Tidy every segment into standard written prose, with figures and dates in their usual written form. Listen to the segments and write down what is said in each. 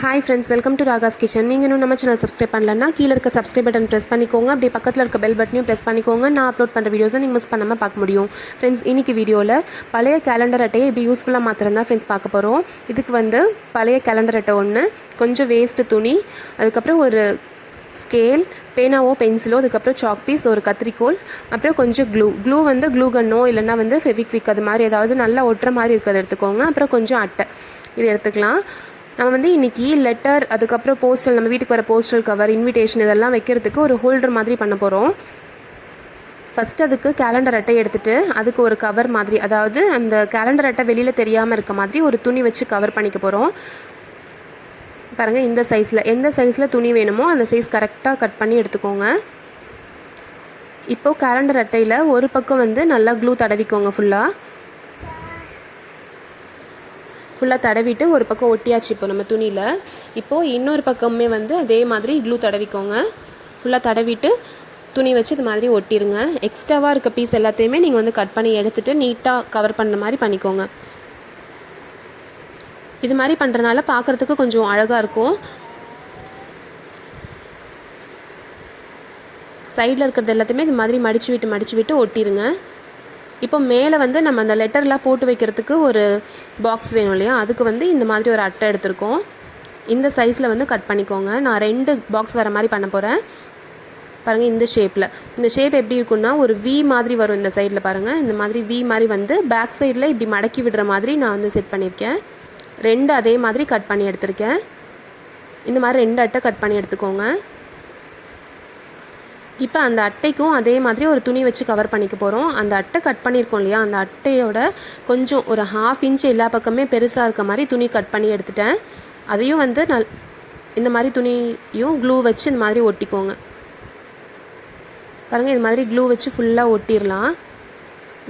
Hi friends, welcome to Ragas kitchen. நீங்க இன்னும் நம்ம சேனல் சப்ஸ்கிரைப் பண்ணலனா கீழ இருக்க subscribe button press பண்ணிக்கோங்க. அப்படியே பக்கத்துல இருக்க bell button press பண்ணிக்கோங்க. நான் அப்லோட் பண்ற வீடியோஸை நீங்க மிஸ் பண்ணாம பார்க்க முடியும். friends, இன்னைக்கு வீடியோல பழைய calendar அட்டையை எப்படி யூஸ்ஃபுல்லா மாத்துறதா friends பார்க்க போறோம். இதுக்கு வந்து பழைய calendar அட்டை ஒன்னு, கொஞ்சம் வேஸ்ட் துணி, அதுக்கு அப்புறம் ஒரு ஸ்கேல், பேனாவோ பென்சிலோ, அதுக்கப்புறம் சாக் பீஸ், ஒரு கத்திரிக்கோல், அப்புறம் கொஞ்சம் க்ளூ வந்து க்ளூ கன்னோ இல்லைன்னா வந்து ஃபெவிக்விக் அது மாதிரி ஏதாவது நல்லா ஒட்டுற மாதிரி இருக்கிறத எடுத்துக்கோங்க. அப்புறம் கொஞ்சம் அட்டை இது எடுத்துக்கலாம். நம்ம வந்து இன்றைக்கி லெட்டர், அதுக்கப்புறம் போஸ்டல், நம்ம வீட்டுக்கு வர போஸ்டல் கவர், இன்விடேஷன் இதெல்லாம் வைக்கிறதுக்கு ஒரு ஹோல்டர் மாதிரி பண்ண போகிறோம். ஃபஸ்ட்டு அதுக்கு கேலண்டர் அட்டை எடுத்துகிட்டு அதுக்கு ஒரு கவர் மாதிரி, அதாவது அந்த கேலண்டர் அட்டை வெளியில் தெரியாமல் இருக்க மாதிரி ஒரு துணி வச்சு கவர் பண்ணிக்க போகிறோம். பாருங்கள், இந்த சைஸில் எந்த சைஸில் துணி வேணுமோ அந்த சைஸ் கரெக்டாக கட் பண்ணி எடுத்துக்கோங்க. இப்போது கேலண்டர் அட்டையில் ஒரு பக்கம் வந்து நல்லா க்ளூ தடவிக்கோங்க. ஃபுல்லாக தடவிட்டு ஒரு பக்கம் ஒட்டியாச்சு இப்போ நம்ம துணியில். இப்போது இன்னொரு பக்கமே வந்து அதே மாதிரி க்ளூ தடவிக்கோங்க. ஃபுல்லாக தடவிட்டு துணி வச்சு இது மாதிரி ஒட்டிடுங்க. எக்ஸ்ட்ராவாக இருக்க பீஸ் எல்லாத்தையுமே நீங்கள் வந்து கட் பண்ணி எடுத்துகிட்டு நீட்டாக கவர் பண்ணுற மாதிரி பண்ணிக்கோங்க. இது மாதிரி பண்ணுறனால பார்க்குறதுக்கு கொஞ்சம் அழகாக இருக்கும். சைடில் இருக்கிறது எல்லாத்தையுமே இது மாதிரி மடித்து விட்டு ஒட்டிடுங்க. இப்போ மேலே வந்து நம்ம அந்த லெட்டர்லாம் போட்டு வைக்கிறதுக்கு ஒரு பாக்ஸ் வேணும் இல்லையா, அதுக்கு வந்து இந்த மாதிரி ஒரு அட்டை எடுத்திருக்கோம். இந்த சைஸில் வந்து கட் பண்ணிக்கோங்க. நான் 2 பாக்ஸ் வர மாதிரி பண்ண போகிறேன். பாருங்கள், இந்த ஷேப் எப்படி இருக்குன்னா ஒரு வி மாதிரி வரும். இந்த சைடில் பாருங்கள், இந்த மாதிரி வி மாதிரி வந்து பேக் சைடில் இப்படி மடக்கி விடுற மாதிரி நான் வந்து செட் பண்ணியிருக்கேன். 2 அதே மாதிரி கட் பண்ணி எடுத்திருக்கேன். இந்த மாதிரி 2 அட்டை கட் பண்ணி எடுத்துக்கோங்க. இப்போ அந்த அட்டைக்கும் அதே மாதிரி ஒரு துணி வச்சு கவர் பண்ணிக்க போகிறோம். அந்த அட்டை கட் பண்ணியிருக்கோம் இல்லையா, அந்த அட்டையோட கொஞ்சம் ஒரு 1/2 இன்ச் எல்லா பக்கமே பெருசாக இருக்க மாதிரி துணி கட் பண்ணி எடுத்துட்டேன். அதையும் வந்து இந்த மாதிரி துணியும் க்ளூ வச்சு இந்த மாதிரி ஒட்டிக்கோங்க. பாருங்கள், இது மாதிரி க்ளூ வச்சு ஃபுல்லாக ஒட்டிடலாம்.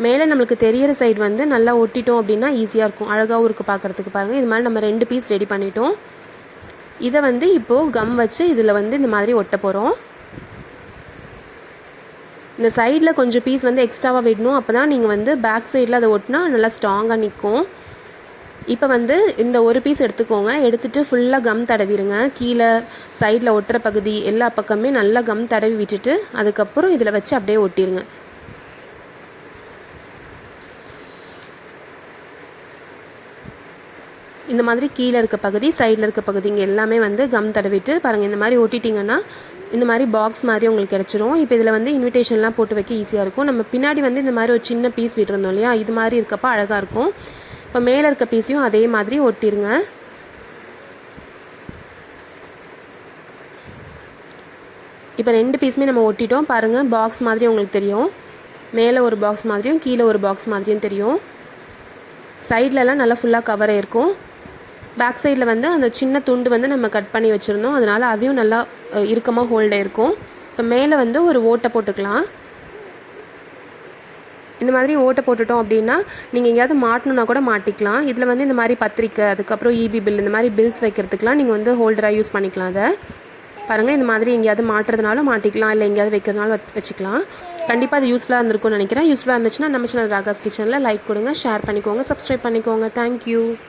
மேலே நம்மளுக்கு தெரியிற சைடு வந்து நல்லா ஒட்டிட்டோம் அப்படின்னா ஈஸியாக இருக்கும், அழகாகவும் இருக்குது பார்க்குறதுக்கு. பாருங்கள், இது மாதிரி நம்ம 2 பீஸ் ரெடி பண்ணிட்டோம். இதை வந்து இப்போது கம் வச்சு இதில் வந்து இந்த மாதிரி ஒட்ட போகிறோம். இந்த சைடில் கொஞ்சம் பீஸ் வந்து எக்ஸ்ட்ராவாக விடணும். அப்போ தான் நீங்கள் வந்து பேக் சைடில் அதை ஒட்டினா நல்லா ஸ்ட்ராங்காக நிற்கும். இப்போ வந்து இந்த ஒரு பீஸ் எடுத்துக்கோங்க. எடுத்துகிட்டு ஃபுல்லாக கம் தடவிடுங்க. கீழே சைடில் ஒட்டுற பகுதி எல்லா பக்கமே நல்லா கம் தடவி விட்டுட்டு அதுக்கப்புறம் இதில் வச்சு அப்படியே ஒட்டிடுங்க. இந்த மாதிரி கீழே இருக்க பகுதி, சைடில் இருக்க பகுதி இங்கே எல்லாமே வந்து கம் தடவிட்டு பாருங்கள், இந்த மாதிரி ஒட்டிட்டிங்கன்னா இந்த மாதிரி பாக்ஸ் மாதிரி உங்களுக்கு கிடச்சிரும். இப்போ இதில் வந்து இன்விடேஷன்லாம் போட்டு வைக்க ஈஸியாக இருக்கும். நம்ம பின்னாடி வந்து இந்த மாதிரி ஒரு சின்ன பீஸ் விட்டுருந்தோம் இல்லையா, இது மாதிரி இருக்கப்போ அழகாக இருக்கும். இப்போ மேலே இருக்க பீஸையும் அதே மாதிரி ஒட்டிடுங்க. இப்போ 2 பீஸுமே நம்ம ஒட்டிட்டோம். பாருங்கள், பாக்ஸ் மாதிரி உங்களுக்கு தெரியும். மேலே ஒரு பாக்ஸ் மாதிரியும் கீழே ஒரு பாக்ஸ் மாதிரியும் தெரியும். சைட்லலாம் நல்லா ஃபுல்லாக கவர் ஆகிருக்கும். பேக் சைடில் வந்து அந்த சின்ன துண்டு வந்து நம்ம கட் பண்ணி வச்சுருந்தோம், அதனால் அதையும் நல்லா இறுக்கமாக ஹோல்ட் ஆகிருக்கும். இப்போ மேலே வந்து ஒரு ஓட்டை போட்டுக்கலாம். இந்த மாதிரி ஓட்டை போட்டுட்டோம் அப்படின்னா நீங்கள் எங்கேயாவது மாட்டணுன்னா கூட மாட்டிக்கலாம். இதில் வந்து இந்த மாதிரி பத்திரிக்கை, அதுக்கப்புறம் இபி பில், இந்த மாதிரி பில்ஸ் வைக்கிறதுக்கெலாம் நீங்கள் வந்து ஹோல்டராக யூஸ் பண்ணிக்கலாம். அதை பாருங்கள், இந்த மாதிரி எங்கேயாவது மாட்டுறதுனாலும் மாட்டிக்கலாம், இல்லை எங்கேயாவது வைக்கிறதுனாலும் வச்சுக்கலாம். கண்டிப்பாக அது யூஸ்ஃபுல்லாக இருந்திருக்கும்னு நினைக்கிறேன். யூஸ்ஃபுல்லாக இருந்துச்சுன்னா நம்ம சேனல் ராகாஸ் கிச்சனில் லைக் கொடுங்க, ஷேர் பண்ணிக்கோங்க, சப்ஸ்கிரைப் பண்ணிக்கோங்க. தேங்க்யூ.